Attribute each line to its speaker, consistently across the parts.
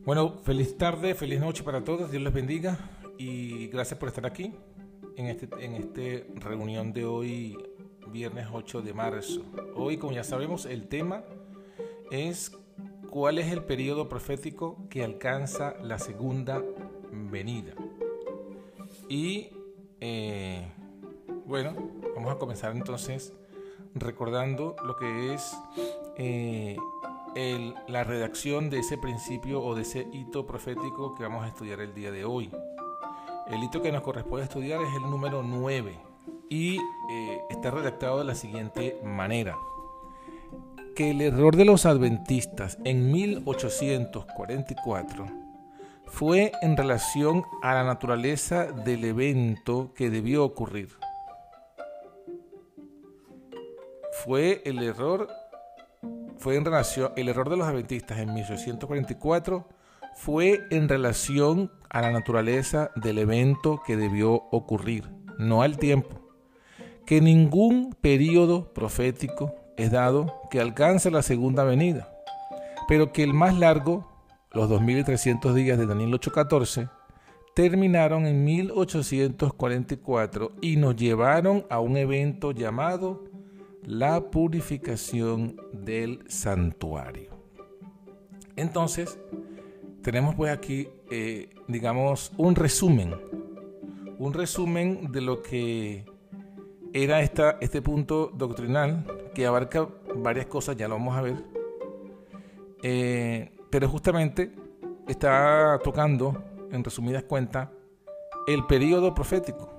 Speaker 1: Bueno, feliz tarde, feliz noche para todos, Dios les bendiga y gracias por estar aquí en este reunión de hoy, viernes 8 de marzo. Hoy, como ya sabemos, el tema es cuál es el periodo profético que alcanza la segunda venida. Y bueno, vamos a comenzar entonces recordando lo que es la redacción de ese principio o de ese hito profético que vamos a estudiar el día de hoy. El hito que nos corresponde estudiar es el número 9 y está redactado de la siguiente manera: que el error de los adventistas en 1844 fue en relación a la naturaleza del evento que debió ocurrir. El error de los adventistas en 1844 fue en relación a la naturaleza del evento que debió ocurrir, no al tiempo. Que ningún período profético es dado que alcance la segunda venida, pero que el más largo, los 2300 días de Daniel 8:14, terminaron en 1844 y nos llevaron a un evento llamado la purificación del santuario. Entonces, tenemos pues aquí, digamos, un resumen de lo que era este punto doctrinal que abarca varias cosas, ya lo vamos a ver, pero justamente está tocando, en resumidas cuentas, el periodo profético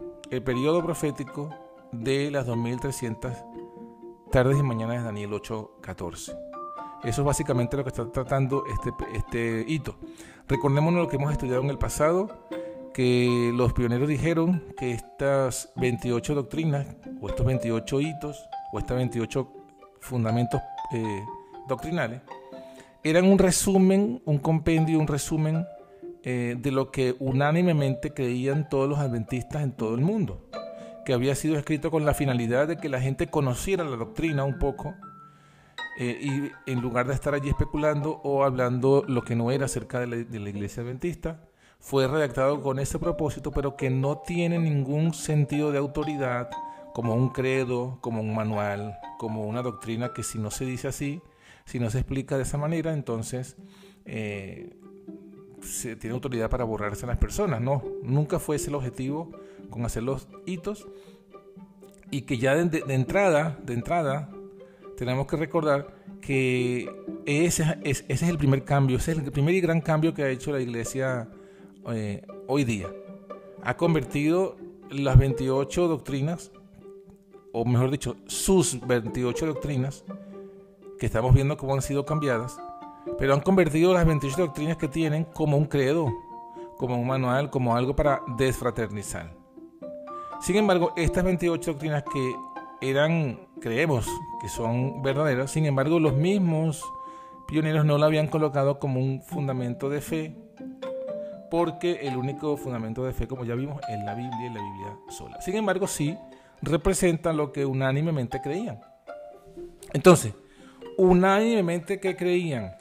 Speaker 1: de las 2300 tardes y mañanas de Daniel 8:14. Eso es básicamente lo que está tratando este hito. Recordémonos lo que hemos estudiado en el pasado, que los pioneros dijeron que estas 28 doctrinas, o estos 28 hitos, o estos 28 fundamentos doctrinales, eran un resumen, un compendio, un resumen de lo que unánimemente creían todos los adventistas en todo el mundo, que había sido escrito con la finalidad de que la gente conociera la doctrina un poco, y en lugar de estar allí especulando o hablando lo que no era acerca de la iglesia adventista, fue redactado con ese propósito, pero que no tiene ningún sentido de autoridad, como un credo, como un manual, como una doctrina que si no se dice así, si no se explica de esa manera, entonces se tiene autoridad para borrarse a las personas. No, nunca fue ese el objetivo con hacer los hitos, y que ya de entrada tenemos que recordar que ese es el primer cambio, ese es el primer y gran cambio que ha hecho la iglesia hoy día. Ha convertido las 28 doctrinas, o mejor dicho, sus 28 doctrinas, que estamos viendo cómo han sido cambiadas, pero han convertido las 28 doctrinas que tienen como un credo, como un manual, como algo para desfraternizar. Sin embargo, estas 28 doctrinas que creemos que son verdaderas, sin embargo, los mismos pioneros no la habían colocado como un fundamento de fe, porque el único fundamento de fe, como ya vimos, es la Biblia y la Biblia sola. Sin embargo, sí representan lo que unánimemente creían. Entonces, unánimemente, ¿qué creían?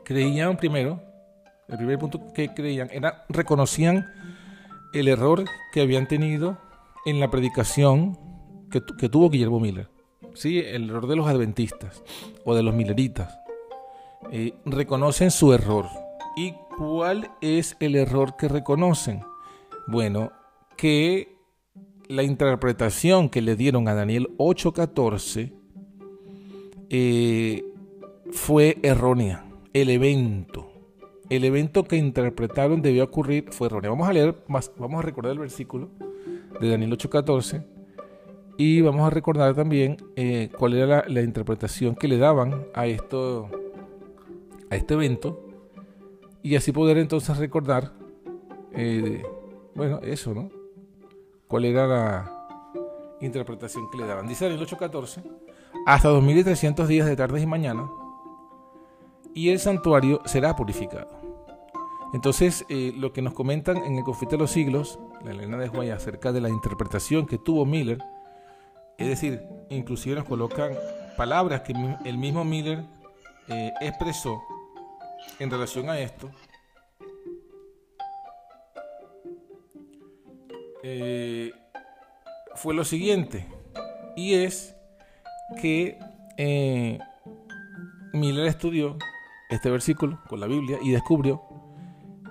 Speaker 1: Creían primero, el primer punto que creían era, reconocían el error que habían tenido en la predicación que tuvo Guillermo Miller. Sí, el error de los adventistas o de los milleritas. Reconocen su error. ¿Y cuál es el error que reconocen? Bueno, que la interpretación que le dieron a Daniel 8:14 fue errónea. El evento que interpretaron debió ocurrir fue erróneo. Vamos a leer más, vamos a recordar el versículo de Daniel 8:14 y vamos a recordar también cuál era la interpretación que le daban a este evento, y así poder entonces recordar eso, ¿no? Cuál era la interpretación que le daban. Dice Daniel 8:14: hasta 2300 días de tardes y mañanas, y el santuario será purificado. Entonces, lo que nos comentan en el Conflicto de los Siglos, la Elena de White, acerca de la interpretación que tuvo Miller, es decir, inclusive nos colocan palabras que el mismo Miller expresó en relación a esto, fue lo siguiente, y es que Miller estudió este versículo con la Biblia y descubrió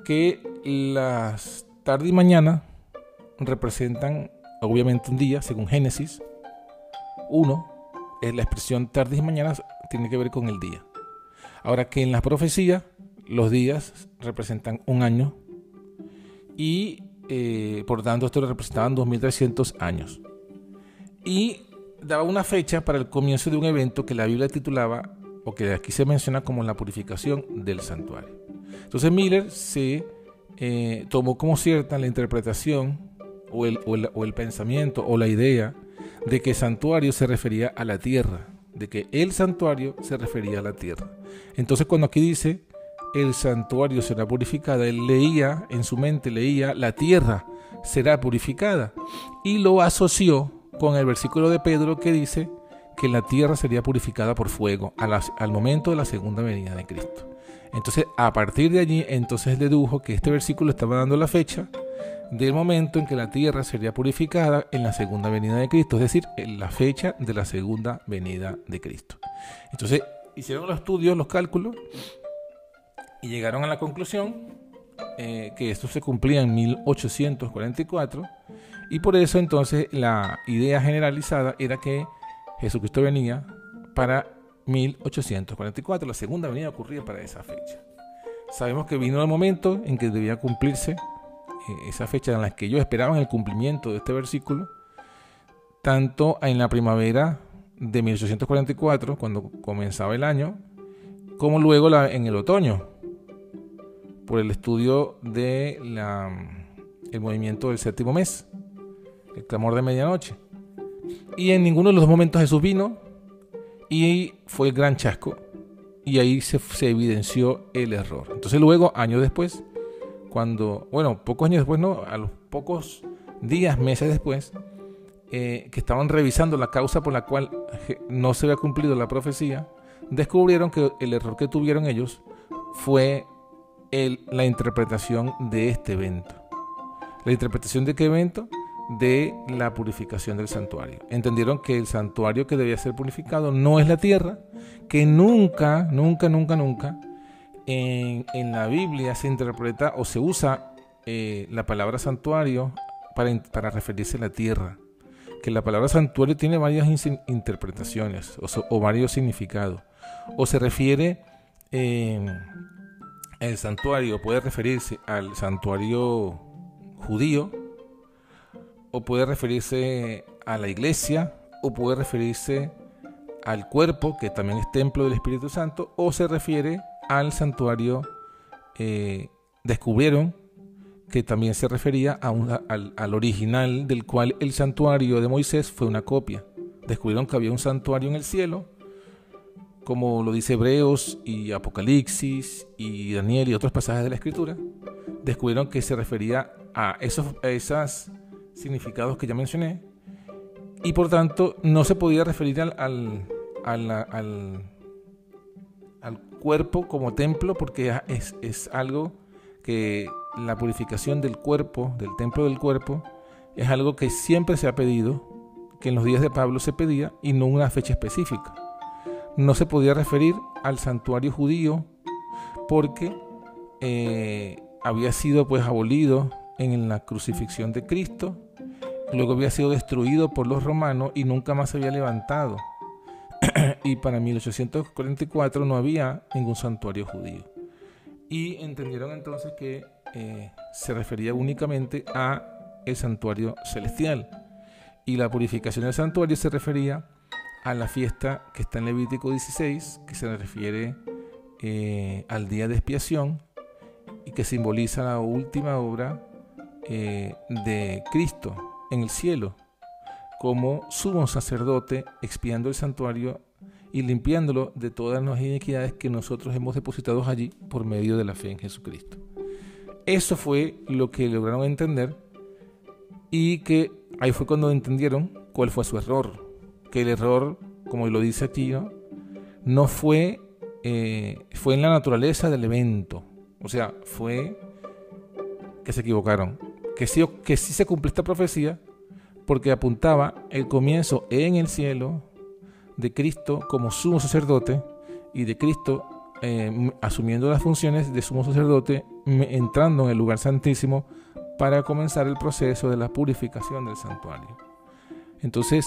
Speaker 1: que las tarde y mañana representan obviamente un día, según Génesis 1, la expresión tarde y mañana tiene que ver con el día. Ahora que en la profecía los días representan un año y por tanto esto representaban 2300 años. Y daba una fecha para el comienzo de un evento que la Biblia titulaba, o que aquí se menciona como la purificación del santuario. Entonces Miller se tomó como cierta la interpretación o el pensamiento o la idea de que santuario se refería a la tierra, de que el santuario se refería a la tierra. Entonces cuando aquí dice el santuario será purificada, él leía en su mente, la tierra será purificada, y lo asoció con el versículo de Pedro que dice que la tierra sería purificada por fuego al momento de la segunda venida de Cristo. Entonces a partir de allí entonces dedujo que este versículo estaba dando la fecha del momento en que la tierra sería purificada en la segunda venida de Cristo, es decir, en la fecha de la segunda venida de Cristo. Entonces hicieron los estudios, los cálculos, y llegaron a la conclusión que esto se cumplía en 1844, y por eso entonces la idea generalizada era que Jesucristo venía para 1844, la segunda venida ocurría para esa fecha. Sabemos que vino el momento en que debía cumplirse esa fecha en la que ellos esperaban el cumplimiento de este versículo, tanto en la primavera de 1844, cuando comenzaba el año, como luego en el otoño, por el estudio de el movimiento del séptimo mes, el clamor de medianoche. Y en ninguno de los dos momentos Jesús vino, y fue el gran chasco, y ahí se evidenció el error. Entonces luego, años después, pocos años después, a los pocos días, meses después, que estaban revisando la causa por la cual no se había cumplido la profecía, descubrieron que el error que tuvieron ellos fue la interpretación de este evento. ¿La interpretación de qué evento? De la purificación del santuario. Entendieron que el santuario que debía ser purificado no es la tierra, que nunca en la Biblia se interpreta o se usa la palabra santuario para referirse a la tierra, que la palabra santuario tiene varias interpretaciones o varios significados, o se refiere el santuario, puede referirse al santuario judío, o puede referirse a la iglesia, o puede referirse al cuerpo, que también es templo del Espíritu Santo, o se refiere al santuario. Descubrieron que también se refería al original, del cual el santuario de Moisés fue una copia. Descubrieron que había un santuario en el cielo, como lo dice Hebreos y Apocalipsis y Daniel y otros pasajes de la Escritura. Descubrieron que se refería a esos significados que ya mencioné, y por tanto no se podía referir al cuerpo como templo, porque es algo que la purificación del cuerpo, del templo del cuerpo, es algo que siempre se ha pedido, que en los días de Pablo se pedía, y no una fecha específica. No se podía referir al santuario judío porque había sido abolido en la crucifixión de Cristo, luego había sido destruido por los romanos y nunca más se había levantado. Y para 1844 no había ningún santuario judío. Y entendieron entonces que se refería únicamente a el santuario celestial. Y la purificación del santuario se refería a la fiesta que está en Levítico 16, que se refiere al día de expiación y que simboliza la última obra de Cristo en el cielo, como sumo sacerdote expiando el santuario y limpiándolo de todas las iniquidades que nosotros hemos depositado allí por medio de la fe en Jesucristo. Eso fue lo que lograron entender, y que ahí fue cuando entendieron cuál fue su error. Que el error, como lo dice aquí, no fue fue en la naturaleza del evento. O sea, fue que se equivocaron. Que sí se cumplió esta profecía porque apuntaba el comienzo en el cielo de Cristo como sumo sacerdote y de Cristo asumiendo las funciones de sumo sacerdote, entrando en el lugar santísimo para comenzar el proceso de la purificación del santuario. Entonces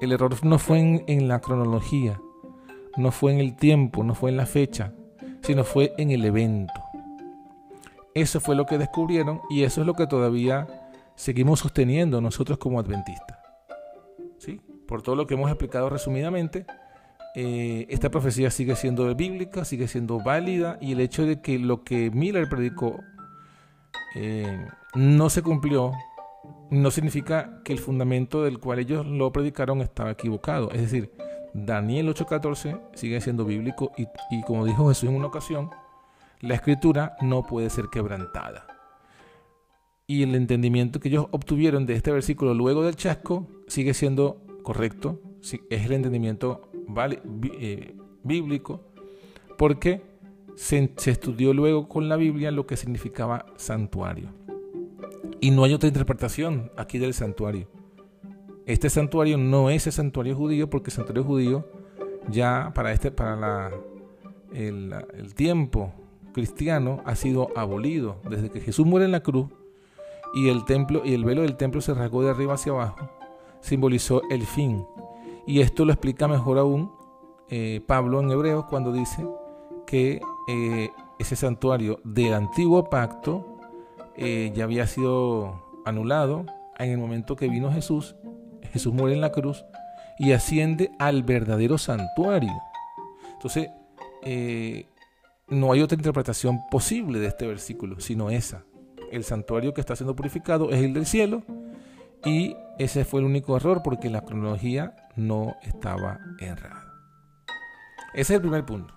Speaker 1: el error no fue en la cronología, no fue en el tiempo, no fue en la fecha, sino fue en el evento. Eso fue lo que descubrieron y eso es lo que todavía seguimos sosteniendo nosotros como adventistas. ¿Sí? Por todo lo que hemos explicado resumidamente, esta profecía sigue siendo bíblica, sigue siendo válida, y el hecho de que lo que Miller predicó no se cumplió no significa que el fundamento del cual ellos lo predicaron estaba equivocado. Es decir, Daniel 8:14 sigue siendo bíblico y como dijo Jesús en una ocasión, la escritura no puede ser quebrantada. Y el entendimiento que ellos obtuvieron de este versículo luego del chasco sigue siendo correcto, es el entendimiento bíblico, porque se estudió luego con la Biblia lo que significaba santuario. Y no hay otra interpretación aquí del santuario. Este santuario no es el santuario judío, porque el santuario judío ya para el tiempo cristiano ha sido abolido. Desde que Jesús muere en la cruz y el templo y el velo del templo se rasgó de arriba hacia abajo, simbolizó el fin. Y esto lo explica mejor aún Pablo en Hebreos cuando dice que ese santuario del antiguo pacto ya había sido anulado en el momento que vino Jesús. Jesús muere en la cruz y asciende al verdadero santuario. Entonces, no hay otra interpretación posible de este versículo, sino esa. El santuario que está siendo purificado es el del cielo, y ese fue el único error porque la cronología no estaba errada. Ese es el primer punto.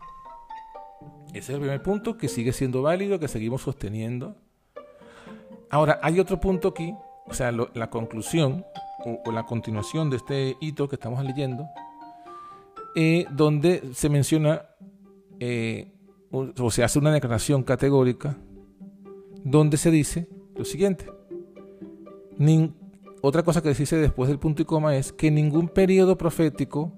Speaker 1: Ese es el primer punto que sigue siendo válido, que seguimos sosteniendo. Ahora, hay otro punto aquí, o sea, la conclusión o la continuación de este hito que estamos leyendo, donde se menciona o se hace una declaración categórica donde se dice lo siguiente. Otra cosa que se dice después del punto y coma es que ningún periodo profético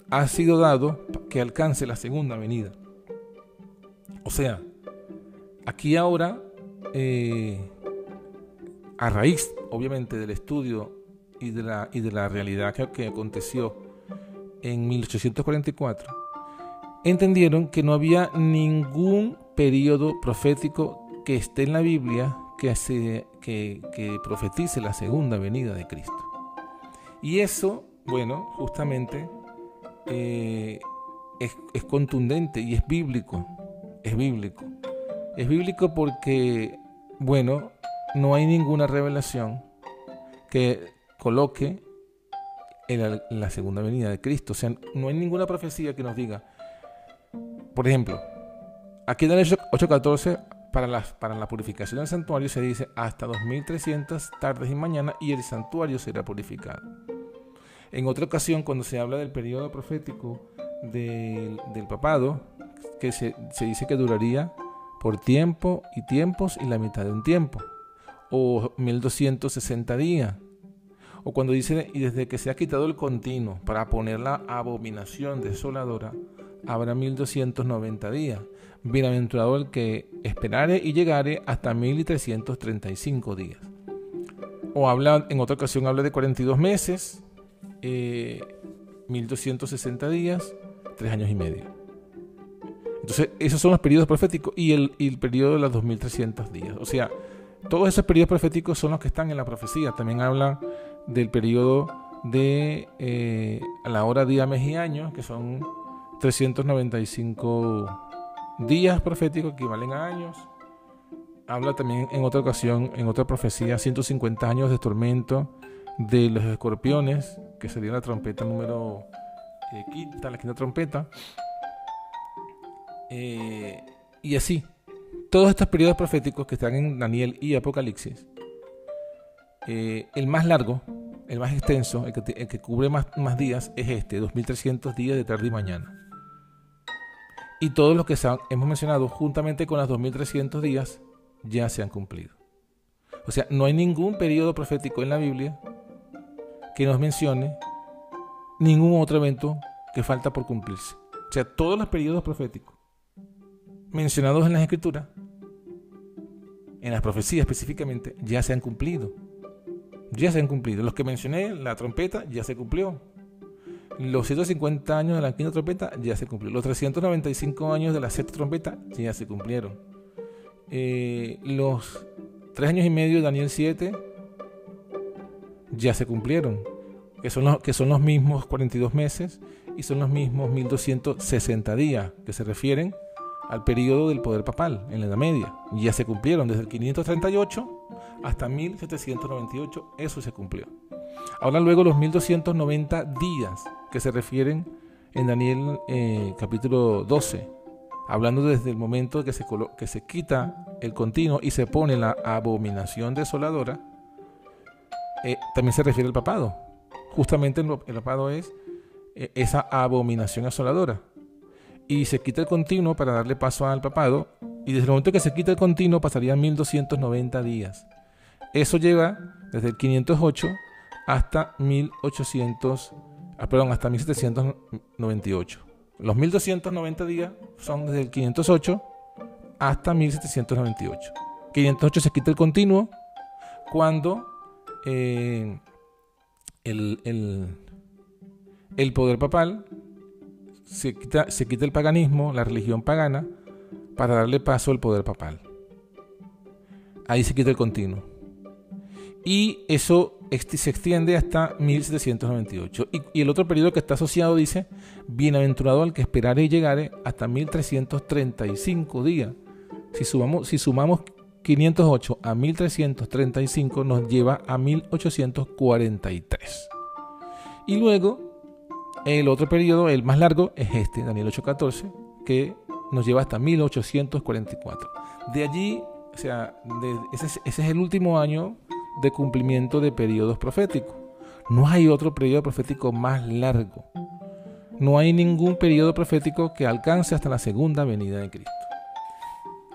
Speaker 1: ha sido dado que alcance la segunda venida. O sea, aquí ahora, a raíz obviamente del estudio y de la realidad que aconteció en 1844, entendieron que no había ningún periodo profético que esté en la Biblia que profetice la segunda venida de Cristo. Y eso, bueno, justamente es contundente y es bíblico. Es bíblico. Es bíblico porque, bueno, no hay ninguna revelación que coloque en la segunda venida de Cristo. O sea, no hay ninguna profecía que nos diga. Por ejemplo, aquí en el 8:14, para la purificación del santuario se dice hasta 2300 tardes y mañanas y el santuario será purificado. En otra ocasión, cuando se habla del periodo profético del papado, que se dice que duraría por tiempo y tiempos y la mitad de un tiempo, o 1260 días, o cuando dice y desde que se ha quitado el continuo para poner la abominación desoladora, habrá 1290 días. Bienaventurado el que esperare y llegare hasta 1335 días. O en otra ocasión habla de 42 meses, 1260 días, 3 años y medio. Entonces, esos son los periodos proféticos y el periodo de los 2300 días. O sea, todos esos periodos proféticos son los que están en la profecía. También habla del periodo de la hora, día, mes y año, que son 395 días proféticos que equivalen a años. Habla también en otra ocasión, en otra profecía, 150 años de tormento de los escorpiones, que sería la trompeta número la quinta trompeta. Y así, todos estos periodos proféticos que están en Daniel y Apocalipsis, el más largo, el más extenso, el que cubre más días es 2300 días de tarde y mañana. y todos los que hemos mencionado juntamente con las 2300 días ya se han cumplido. O sea, no hay ningún periodo profético en la Biblia que nos mencione ningún otro evento que falta por cumplirse. O sea, todos los periodos proféticos mencionados en las Escrituras, en las profecías específicamente, ya se han cumplido. Ya se han cumplido. Los que mencioné, la trompeta, ya se cumplió. Los 150 años de la quinta trompeta, ya se cumplió. Los 395 años de la sexta trompeta, ya se cumplieron. Los 3 años y medio de Daniel 7, ya se cumplieron. Que son los mismos 42 meses y son los mismos 1260 días, que se refieren al periodo del poder papal en la Edad Media. Ya se cumplieron desde el 538 hasta 1798, eso se cumplió. Ahora luego los 1290 días que se refieren en Daniel capítulo 12, hablando desde el momento que se quita el continuo y se pone la abominación desoladora, también se refiere al papado. Justamente el papado es esa abominación asoladora. Y se quita el continuo para darle paso al papado, y desde el momento que se quita el continuo pasarían 1290 días. Eso lleva desde el 508 hasta 1798. Los 1290 días son desde el 508 hasta 1798. 508 se quita el continuo cuando el poder papal se quita el paganismo, la religión pagana, para darle paso al poder papal. Ahí se quita el continuo. Y eso se extiende hasta 1798. Y el otro periodo que está asociado dice: bienaventurado al que esperare y llegare, hasta 1335 días. Si sumamos 508 a 1335 nos lleva a 1843. Y luego el otro periodo, el más largo, es Daniel 8:14, que nos lleva hasta 1844. De allí, o sea, ese es el último año de cumplimiento de periodos proféticos. No hay otro periodo profético más largo. No hay ningún periodo profético que alcance hasta la segunda venida de Cristo.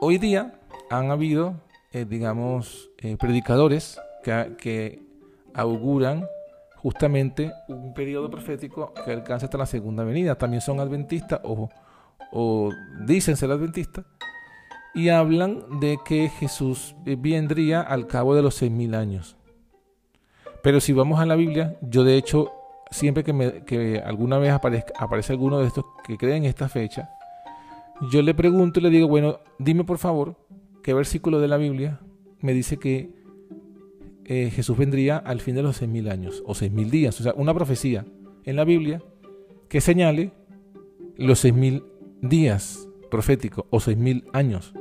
Speaker 1: Hoy día han habido, predicadores que auguran justamente un periodo profético que alcanza hasta la segunda venida. También son adventistas o dicen ser adventistas, y hablan de que Jesús vendría al cabo de los 6000 años. Pero si vamos a la Biblia, yo de hecho, siempre que alguna vez aparece alguno de estos que creen esta fecha, yo le pregunto y le digo: bueno, dime por favor qué versículo de la Biblia me dice que Jesús vendría al fin de los 6000 años o 6000 días. O sea, una profecía en la Biblia que señale los 6000 días proféticos o 6000 años.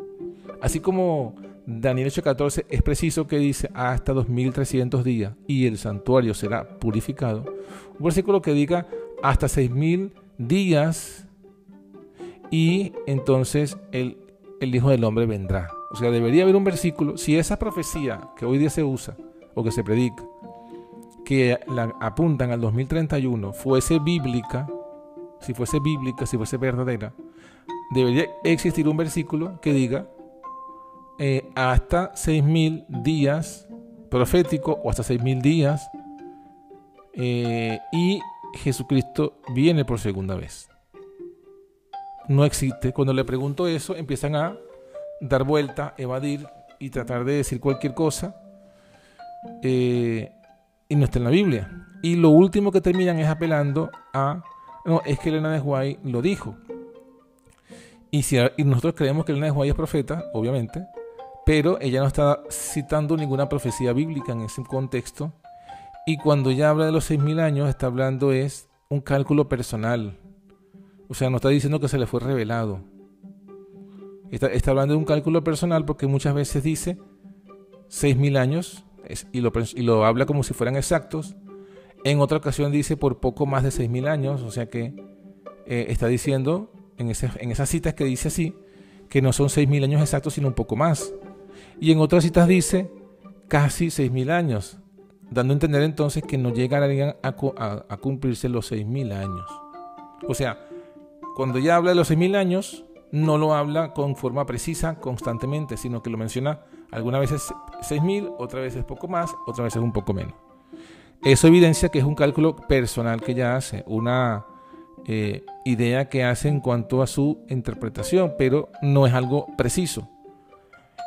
Speaker 1: Así como Daniel 8:14 es preciso que dice hasta 2300 días y el santuario será purificado. Un versículo que diga hasta 6000 días y entonces el Hijo del Hombre vendrá. O sea, debería haber un versículo. Si esa profecía que hoy día se usa o que se predica, que la apuntan al 2031, fuese bíblica, si fuese verdadera, debería existir un versículo que diga hasta 6000 días profético o hasta 6000 días y Jesucristo viene por segunda vez. No existe. Cuando le pregunto eso, empiezan a dar vuelta, evadir y tratar de decir cualquier cosa, y no está en la Biblia. Y lo último que terminan es apelando a: no, es que Elena de White lo dijo. Y nosotros creemos que Elena de White es profeta, obviamente, pero ella no está citando ninguna profecía bíblica en ese contexto. Y cuando ella habla de los 6000 años, está hablando es un cálculo personal. O sea, no está diciendo que se le fue revelado. Está hablando de un cálculo personal, porque muchas veces dice 6000 años y lo habla como si fueran exactos. En otra ocasión dice por poco más de 6000 años. O sea que está diciendo en esas citas que dice así, que no son 6000 años exactos, sino un poco más. Y en otras citas dice casi 6000 años, dando a entender entonces que no llegarían a cumplirse los 6000 años. O sea, cuando ella habla de los 6000 años, no lo habla con forma precisa constantemente, sino que lo menciona algunas veces 6.000, otras veces poco más, otras veces un poco menos. Eso evidencia que es un cálculo personal que ella hace, una idea que hace en cuanto a su interpretación, pero no es algo preciso.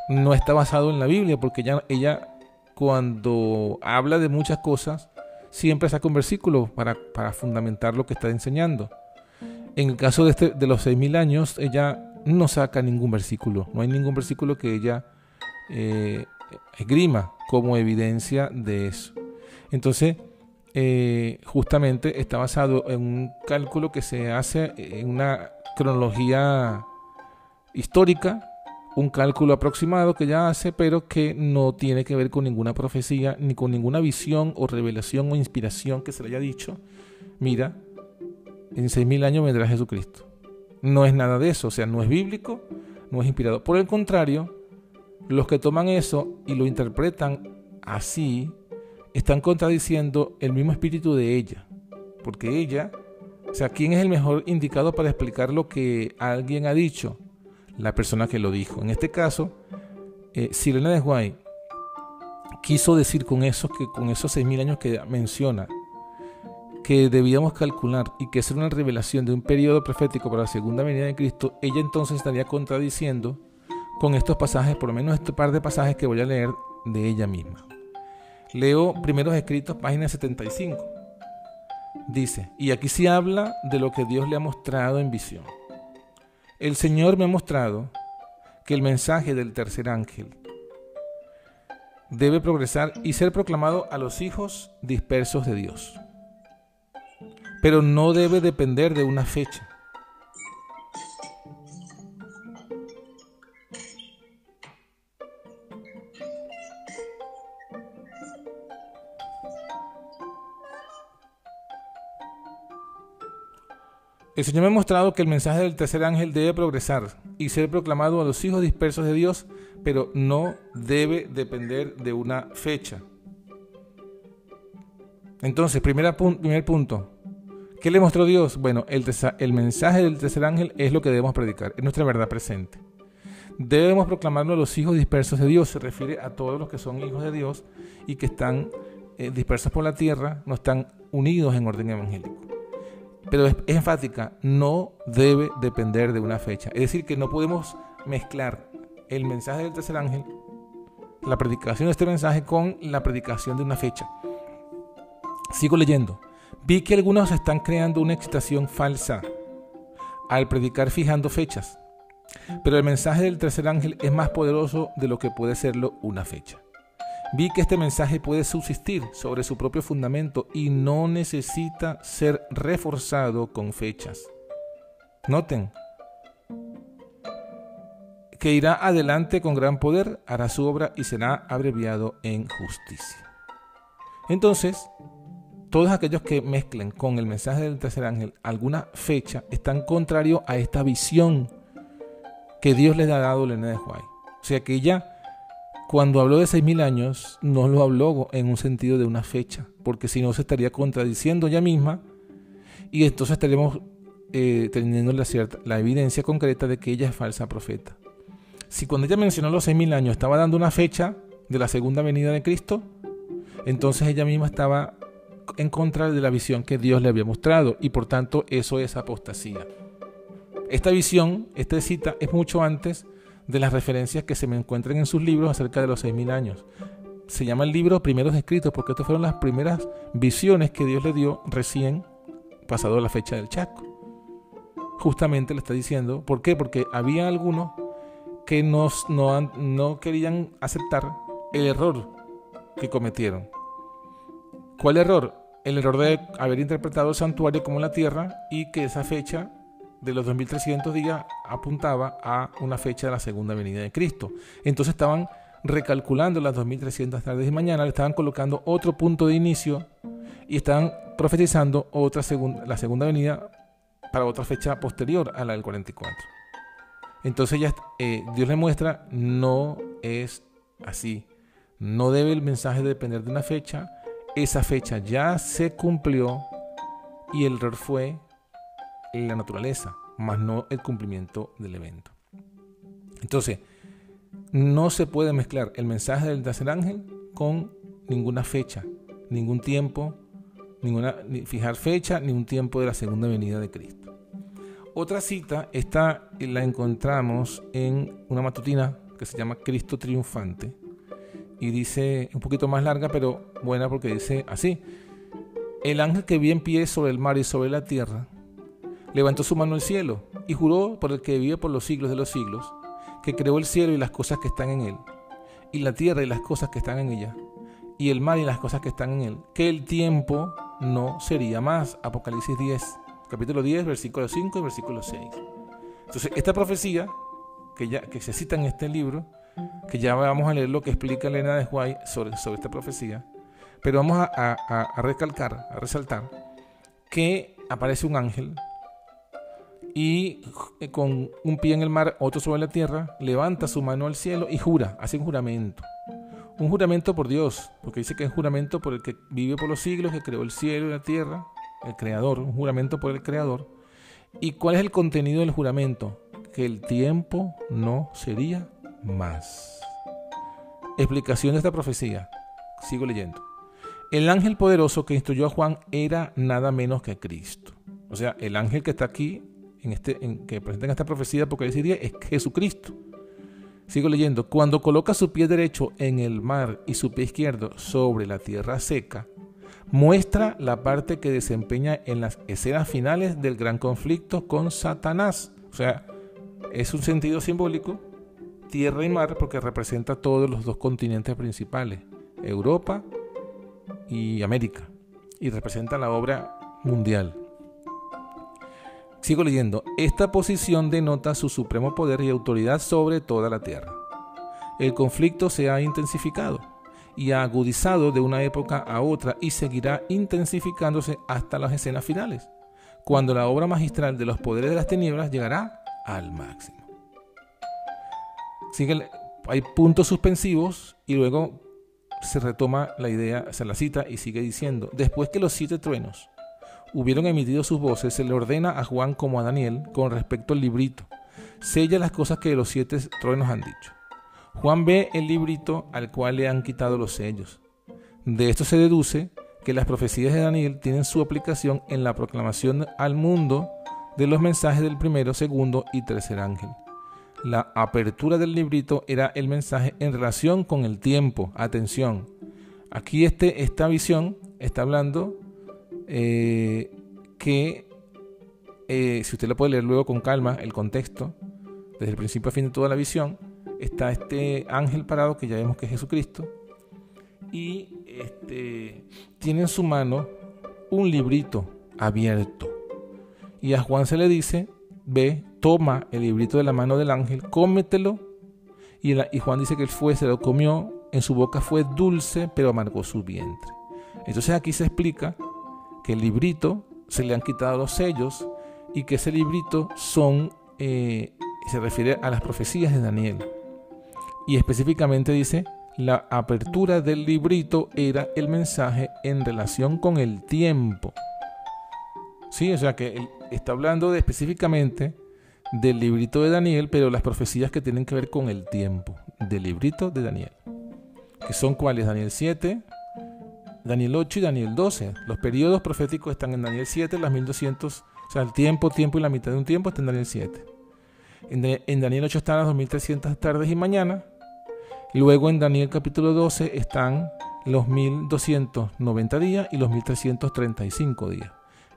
Speaker 1: No está basado en la Biblia, porque ella cuando habla de muchas cosas, siempre saca un versículo para fundamentar lo que está enseñando. En el caso de los 6.000 años, ella no saca ningún versículo. No hay ningún versículo que ella esgrima como evidencia de eso. Entonces, justamente está basado en un cálculo que se hace en una cronología histórica, un cálculo aproximado que ella hace, pero que no tiene que ver con ninguna profecía, ni con ninguna visión o revelación o inspiración que se le haya dicho: mira, en 6.000 años vendrá Jesucristo. No es nada de eso, o sea, no es bíblico, no es inspirado. Por el contrario, los que toman eso y lo interpretan así, están contradiciendo el mismo espíritu de ella. Porque ella, o sea, ¿quién es el mejor indicado para explicar lo que alguien ha dicho? La persona que lo dijo. En este caso, Sir Ellen G. White quiso decir con esos 6.000 años que menciona, que debíamos calcular y que ser una revelación de un periodo profético para la segunda venida de Cristo. Ella entonces estaría contradiciendo con estos pasajes, por lo menos este par de pasajes que voy a leer de ella misma. Leo Primeros Escritos, página 75. Dice, y aquí sí habla de lo que Dios le ha mostrado en visión. El Señor me ha mostrado que el mensaje del tercer ángel debe progresar y ser proclamado a los hijos dispersos de Dios, pero no debe depender de una fecha. El Señor me ha mostrado que el mensaje del tercer ángel debe progresar y ser proclamado a los hijos dispersos de Dios, pero no debe depender de una fecha. Entonces, primer punto. ¿Qué le mostró Dios? Bueno, el mensaje del tercer ángel es lo que debemos predicar, es nuestra verdad presente. Debemos proclamarlo a los hijos dispersos de Dios. Se refiere a todos los que son hijos de Dios y que están dispersos por la tierra, no están unidos en orden evangélico. Pero es enfática, no debe depender de una fecha. Es decir, que no podemos mezclar el mensaje del tercer ángel, la predicación de este mensaje, con la predicación de una fecha. Sigo leyendo. Vi que algunos están creando una excitación falsa al predicar fijando fechas, pero el mensaje del tercer ángel es más poderoso de lo que puede serlo una fecha. Vi que este mensaje puede subsistir sobre su propio fundamento y no necesita ser reforzado con fechas. Noten que irá adelante con gran poder, hará su obra y será abreviado en justicia. Entonces, todos aquellos que mezclen con el mensaje del tercer ángel alguna fecha están contrarios a esta visión que Dios les ha dado a Ellen G. White. O sea que ella, cuando habló de 6.000 años, no lo habló en un sentido de una fecha, porque si no se estaría contradiciendo ella misma y entonces estaríamos teniendo la evidencia concreta de que ella es falsa profeta. Si cuando ella mencionó los 6.000 años estaba dando una fecha de la segunda venida de Cristo, entonces ella misma estaba en contra de la visión que Dios le había mostrado y por tanto eso es apostasía. Esta visión, esta cita, es mucho antes de las referencias que se me encuentran en sus libros acerca de los 6.000 años. Se llama el libro Primeros Escritos porque estas fueron las primeras visiones que Dios le dio recién pasado la fecha del chasco. Justamente le está diciendo, ¿por qué? Porque había algunos que no querían aceptar el error que cometieron. ¿Cuál error? El error de haber interpretado el santuario como la tierra y que esa fecha de los 2300 días apuntaba a una fecha de la segunda venida de Cristo. Entonces estaban recalculando las 2300 tardes y mañanas, le estaban colocando otro punto de inicio y estaban profetizando la segunda venida para otra fecha posterior a la del 44. Entonces Dios le muestra, no es así. No debe el mensaje depender de una fecha. Esa fecha ya se cumplió y el error fue la naturaleza. más no el cumplimiento del evento. Entonces, no se puede mezclar el mensaje del tercer ángel con ninguna fecha, ningún tiempo, ni fijar fecha, ni un tiempo de la segunda venida de Cristo. Otra cita, esta la encontramos en una matutina que se llama Cristo Triunfante, y dice, un poquito más larga, pero buena, porque dice así: el ángel que vi en pie sobre el mar y sobre la tierra, levantó su mano al cielo y juró por el que vive por los siglos de los siglos, que creó el cielo y las cosas que están en él, y la tierra y las cosas que están en ella, y el mar y las cosas que están en él, que el tiempo no sería más. Apocalipsis 10, capítulo 10, versículo 5 y versículo 6. Entonces, esta profecía que se cita en este libro, que ya vamos a leer lo que explica Elena de White sobre esta profecía, pero vamos a recalcar, a resaltar que aparece un ángel y con un pie en el mar, otro sobre la tierra, levanta su mano al cielo y jura, hace un juramento por Dios, porque dice que es un juramento por el que vive por los siglos, que creó el cielo y la tierra, el creador, un juramento por el creador. ¿Y cuál es el contenido del juramento? Que el tiempo no sería más. Explicación de esta profecía. Sigo leyendo. El ángel poderoso que instruyó a Juan era nada menos que Cristo. O sea, el ángel que está aquí, que presenta en esta profecía de Apocalipsis 10, es Jesucristo. Sigo leyendo. Cuando coloca su pie derecho en el mar y su pie izquierdo sobre la tierra seca, muestra la parte que desempeña en las escenas finales del gran conflicto con Satanás. O sea, es un sentido simbólico, tierra y mar, porque representa todos los dos continentes principales, Europa y América, y representa la obra mundial. Sigo leyendo. Esta posición denota su supremo poder y autoridad sobre toda la tierra. El conflicto se ha intensificado y ha agudizado de una época a otra y seguirá intensificándose hasta las escenas finales, cuando la obra magistral de los poderes de las tinieblas llegará al máximo. Hay puntos suspensivos y luego se retoma la idea, se la cita y sigue diciendo: después que los 7 truenos hubieron emitido sus voces, se le ordena a Juan como a Daniel con respecto al librito: sella las cosas que los 7 truenos han dicho. Juan ve el librito al cual le han quitado los sellos. De esto se deduce que las profecías de Daniel tienen su aplicación en la proclamación al mundo de los mensajes del primero, segundo y tercer ángel. La apertura del librito era el mensaje en relación con el tiempo. Atención, aquí esta visión está hablando si usted lo puede leer luego con calma, el contexto, desde el principio a fin de toda la visión, está este ángel parado, que ya vemos que es Jesucristo, y tiene en su mano un librito abierto, y a Juan se le dice: ve, toma el librito de la mano del ángel, cómetelo, y Juan dice que se lo comió, en su boca fue dulce, pero amargó su vientre. Entonces aquí se explica que el librito se le han quitado los sellos y que ese librito se refiere a las profecías de Daniel, y específicamente dice: la apertura del librito era el mensaje en relación con el tiempo. Sí, o sea que está hablando específicamente del librito de Daniel, pero las profecías que tienen que ver con el tiempo del librito de Daniel, que son ¿cuáles? Daniel 7, Daniel 8 y Daniel 12. Los periodos proféticos están en Daniel 7, las 1200, o sea, el tiempo y la mitad de un tiempo está en Daniel 7. En Daniel 8 están las 2300 tardes y mañanas. Luego en Daniel capítulo 12 están los 1290 días y los 1335 días.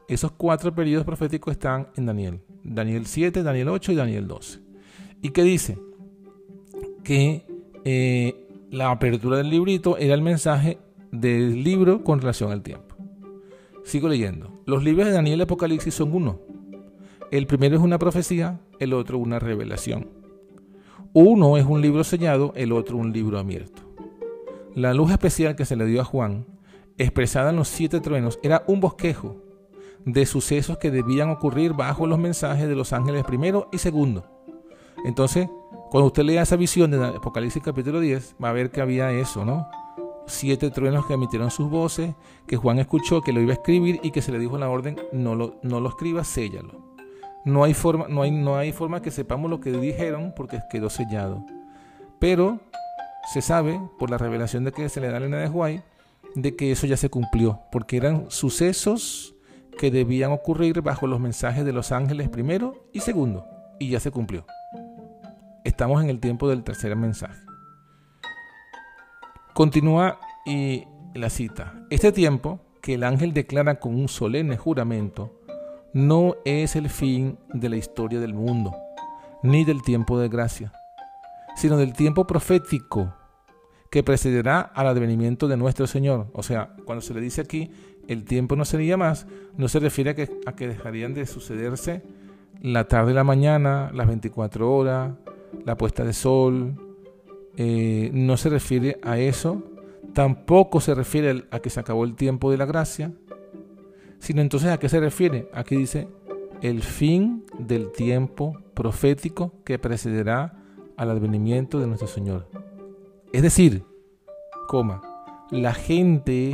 Speaker 1: Esos 4 periodos proféticos están en Daniel. Daniel 7, Daniel 8 y Daniel 12. ¿Y qué dice? Que la apertura del librito era el mensaje del libro con relación al tiempo. Sigo leyendo. Los libros de Daniel y Apocalipsis son uno. El primero es una profecía, el otro una revelación. Uno es un libro sellado, el otro un libro abierto. La luz especial que se le dio a Juan, expresada en los 7 truenos, era un bosquejo de sucesos que debían ocurrir bajo los mensajes de los ángeles primero y segundo. Entonces, cuando usted lea esa visión de Apocalipsis capítulo 10, va a ver que había eso, ¿no? 7 truenos que emitieron sus voces, que Juan escuchó, que lo iba a escribir y que se le dijo la orden: no lo escribas, séllalo. No hay forma que sepamos lo que dijeron porque quedó sellado. Pero se sabe, por la revelación de que se le da a Elena de White, de que eso ya se cumplió, porque eran sucesos que debían ocurrir bajo los mensajes de los ángeles primero y segundo, y ya se cumplió. Estamos en el tiempo del tercer mensaje. Continúa y la cita. Este tiempo, que el ángel declara con un solemne juramento, no es el fin de la historia del mundo, ni del tiempo de gracia, sino del tiempo profético que precederá al advenimiento de nuestro Señor. O sea, cuando se le dice aquí, el tiempo no sería más, no se refiere a que dejarían de sucederse la tarde y la mañana, las 24 horas, la puesta de sol. No se refiere a eso. Tampoco se refiere a que se acabó el tiempo de la gracia, sino entonces ¿a qué se refiere? Aquí dice el fin del tiempo profético que precederá al advenimiento de nuestro Señor. Es decir, la gente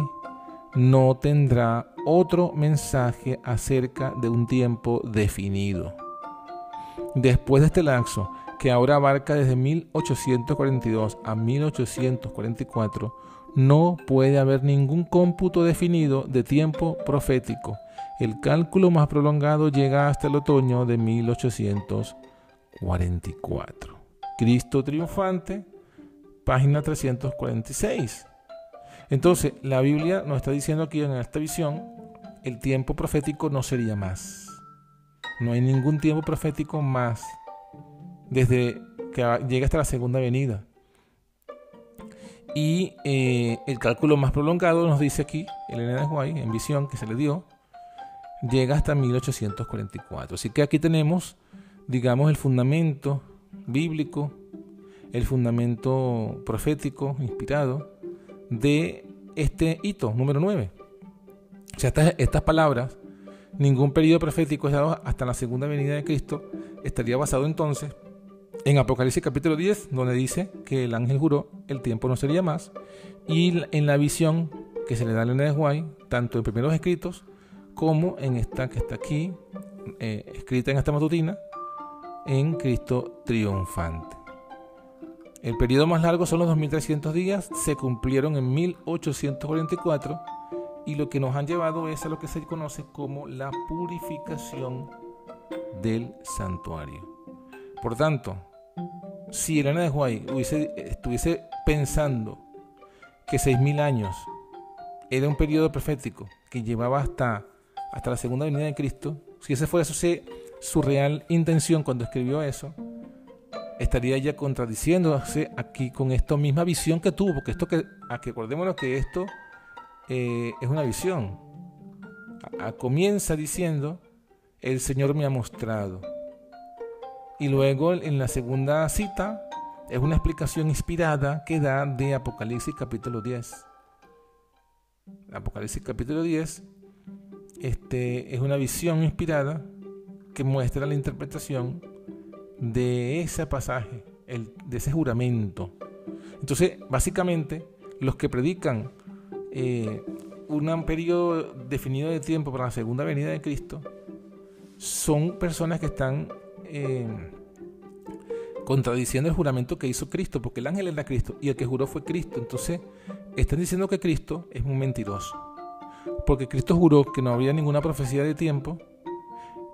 Speaker 1: no tendrá otro mensaje acerca de un tiempo definido. Después de este lapso, que ahora abarca desde 1842 a 1844, no puede haber ningún cómputo definido de tiempo profético. El cálculo más prolongado llega hasta el otoño de 1844. Cristo triunfante, página 346. Entonces, la Biblia nos está diciendo aquí en esta visión, el tiempo profético no sería más. No hay ningún tiempo profético más desde que llega hasta la segunda venida. Y el cálculo más prolongado nos dice aquí, Elena de White, en visión que se le dio, llega hasta 1844. Así que aquí tenemos, digamos, el fundamento bíblico, el fundamento profético inspirado de este hito número 9. O sea, estas palabras, ningún periodo profético es dado hasta la segunda venida de Cristo, estaría basado entonces en Apocalipsis capítulo 10, donde dice que el ángel juró, el tiempo no sería más, y en la visión que se le da a Elena de White, tanto en primeros escritos como en esta que está aquí, escrita en esta matutina, en Cristo triunfante. El periodo más largo son los 2300 días, se cumplieron en 1844, y lo que nos han llevado es a lo que se conoce como la purificación del santuario. Por tanto, si Elena de White estuviese pensando que 6000 años era un periodo profético que llevaba hasta la segunda venida de Cristo, si esa fuera su real intención cuando escribió eso, estaría ya contradiciéndose aquí con esta misma visión que tuvo, porque acordémonos que esto es una visión. Comienza diciendo, el Señor me ha mostrado. Y luego en la segunda cita es una explicación inspirada que da de Apocalipsis capítulo 10. Apocalipsis capítulo 10 es una visión inspirada que muestra la interpretación de ese pasaje, de ese juramento. Entonces, básicamente, los que predican un periodo definido de tiempo para la segunda venida de Cristo son personas que están contradiciendo el juramento que hizo Cristo, porque el ángel era Cristo y el que juró fue Cristo. Entonces están diciendo que Cristo es un mentiroso, porque Cristo juró que no había ninguna profecía de tiempo,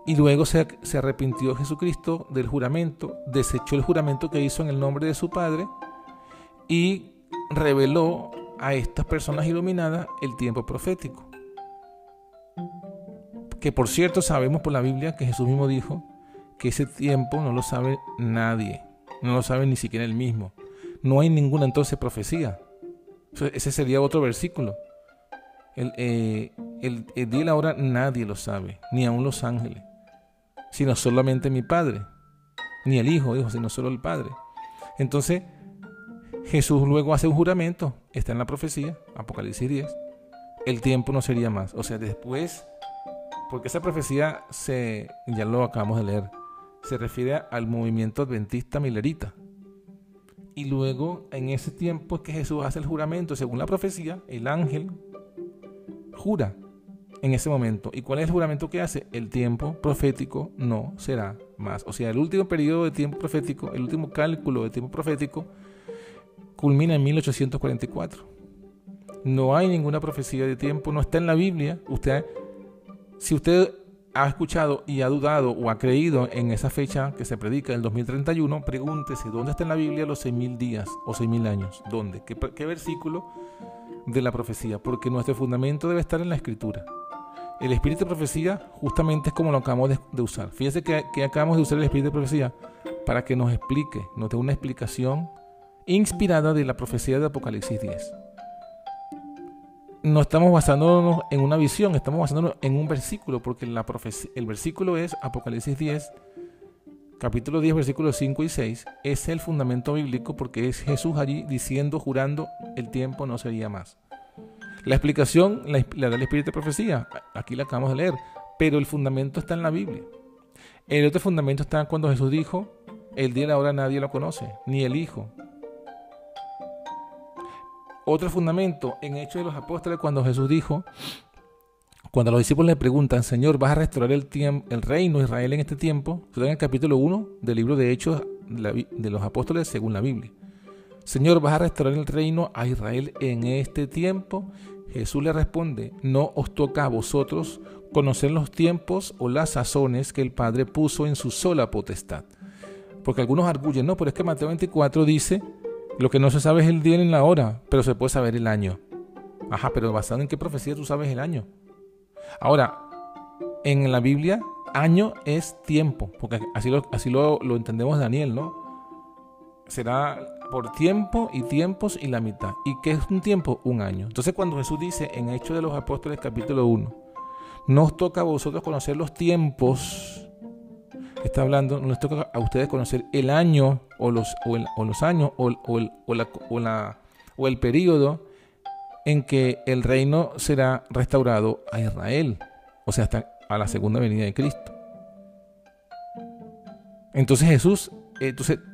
Speaker 1: y luego se arrepintió Jesucristo del juramento, desechó el juramento que hizo en el nombre de su Padre y reveló a estas personas iluminadas el tiempo profético, que por cierto sabemos por la Biblia que Jesús mismo dijo que ese tiempo no lo sabe nadie, no lo sabe ni siquiera él mismo. No hay ninguna entonces profecía. Ese sería otro versículo. El día y la hora nadie lo sabe, ni aun los ángeles, sino solamente mi Padre, ni el Hijo, sino solo el Padre. Entonces Jesús luego hace un juramento, está en la profecía, Apocalipsis 10, el tiempo no sería más. O sea, después, porque esa profecía ya lo acabamos de leer, se refiere al movimiento adventista milerita. Y luego, en ese tiempo es que Jesús hace el juramento. Según la profecía, el ángel jura en ese momento. ¿Y cuál es el juramento que hace? El tiempo profético no será más. O sea, el último periodo de tiempo profético, el último cálculo de tiempo profético, culmina en 1844. No hay ninguna profecía de tiempo, no está en la Biblia. Si usted ha escuchado y ha dudado o ha creído en esa fecha que se predica, el 2031, pregúntese, ¿dónde está en la Biblia los 6.000 días o 6.000 años? ¿Dónde? ¿Qué versículo de la profecía? Porque nuestro fundamento debe estar en la Escritura. El espíritu de profecía justamente es como lo acabamos de usar. Fíjese que acabamos de usar el espíritu de profecía para que nos explique, nos dé una explicación inspirada de la profecía de Apocalipsis 10. No estamos basándonos en una visión, estamos basándonos en un versículo, porque el versículo es Apocalipsis 10, capítulo 10, versículos 5 y 6. Es el fundamento bíblico porque es Jesús allí diciendo, jurando, el tiempo no sería más. La explicación la da el espíritu de profecía, aquí la acabamos de leer, pero el fundamento está en la Biblia. El otro fundamento está cuando Jesús dijo, el día y la hora nadie lo conoce, ni el Hijo. Otro fundamento en Hechos de los Apóstoles, cuando Jesús dijo, cuando los discípulos le preguntan, Señor, ¿vas a restaurar el reino de Israel en este tiempo? Eso está en el capítulo 1 del libro de Hechos de los Apóstoles según la Biblia. Señor, ¿vas a restaurar el reino a Israel en este tiempo? Jesús le responde, no os toca a vosotros conocer los tiempos o las sazones que el Padre puso en su sola potestad. Porque algunos arguyen, no, pero es que Mateo 24 dice, lo que no se sabe es el día ni la hora, pero se puede saber el año. Ajá, pero ¿basado en qué profecía tú sabes el año? Ahora, en la Biblia, año es tiempo, porque así lo entendemos Daniel, ¿no? Será por tiempo y tiempos y la mitad. ¿Y qué es un tiempo? Un año. Entonces cuando Jesús dice en Hechos de los Apóstoles capítulo 1, no os toca a vosotros conocer los tiempos, está hablando, no les toca a ustedes conocer el año o los años o el periodo en que el reino será restaurado a Israel, o sea, hasta a la segunda venida de Cristo. Entonces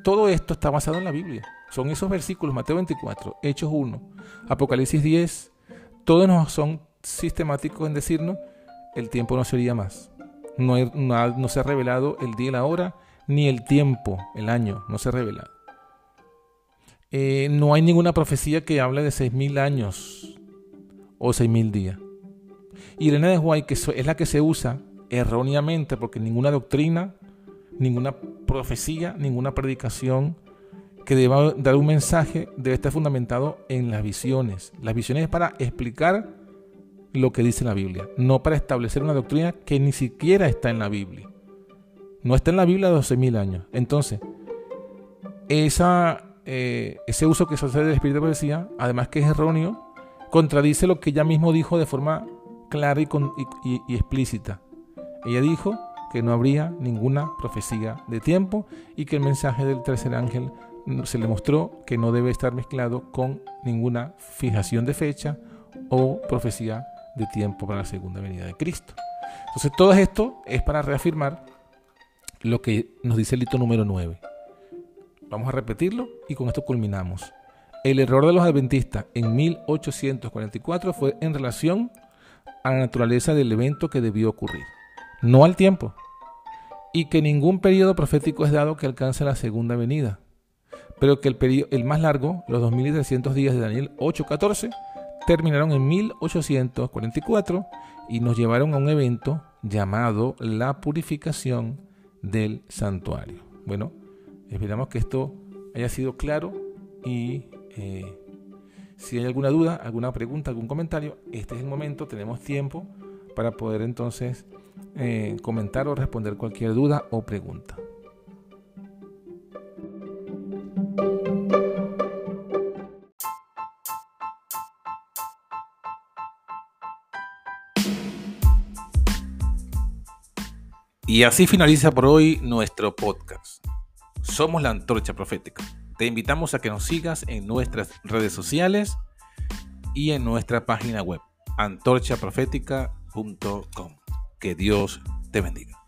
Speaker 1: todo esto está basado en la Biblia. Son esos versículos, Mateo 24, Hechos 1, Apocalipsis 10, todos nos son sistemáticos en decirnos, el tiempo no sería más. No se ha revelado el día y la hora, ni el tiempo, el año, no se ha revelado. No hay ninguna profecía que hable de 6.000 años o 6.000 días. Y Elena de White, que es la que se usa erróneamente, porque ninguna doctrina, ninguna profecía, ninguna predicación que deba dar un mensaje debe estar fundamentado en las visiones. Las visiones es para explicar lo que dice la Biblia, no para establecer una doctrina que ni siquiera está en la Biblia. No está en la Biblia de 12.000 años. Entonces, ese uso que se hace del espíritu de profecía, además que es erróneo, contradice lo que ella mismo dijo de forma clara y explícita. Ella dijo que no habría ninguna profecía de tiempo y que el mensaje del tercer ángel se le mostró que no debe estar mezclado con ninguna fijación de fecha o profecía de tiempo para la segunda venida de Cristo. Entonces todo esto es para reafirmar lo que nos dice el rito número 9. Vamos a repetirlo y con esto culminamos. El error de los adventistas en 1844 fue en relación a la naturaleza del evento que debió ocurrir, no al tiempo, y que ningún periodo profético es dado que alcance la segunda venida, pero que el más largo, los 2300 días de Daniel 8:14, terminaron en 1844 y nos llevaron a un evento llamado la purificación del santuario. Bueno, esperamos que esto haya sido claro y si hay alguna duda, alguna pregunta, algún comentario, este es el momento, tenemos tiempo para poder entonces comentar o responder cualquier duda o pregunta. Y así finaliza por hoy nuestro podcast. Somos la Antorcha Profética. Te invitamos a que nos sigas en nuestras redes sociales y en nuestra página web, antorchaprofética.com. Que Dios te bendiga.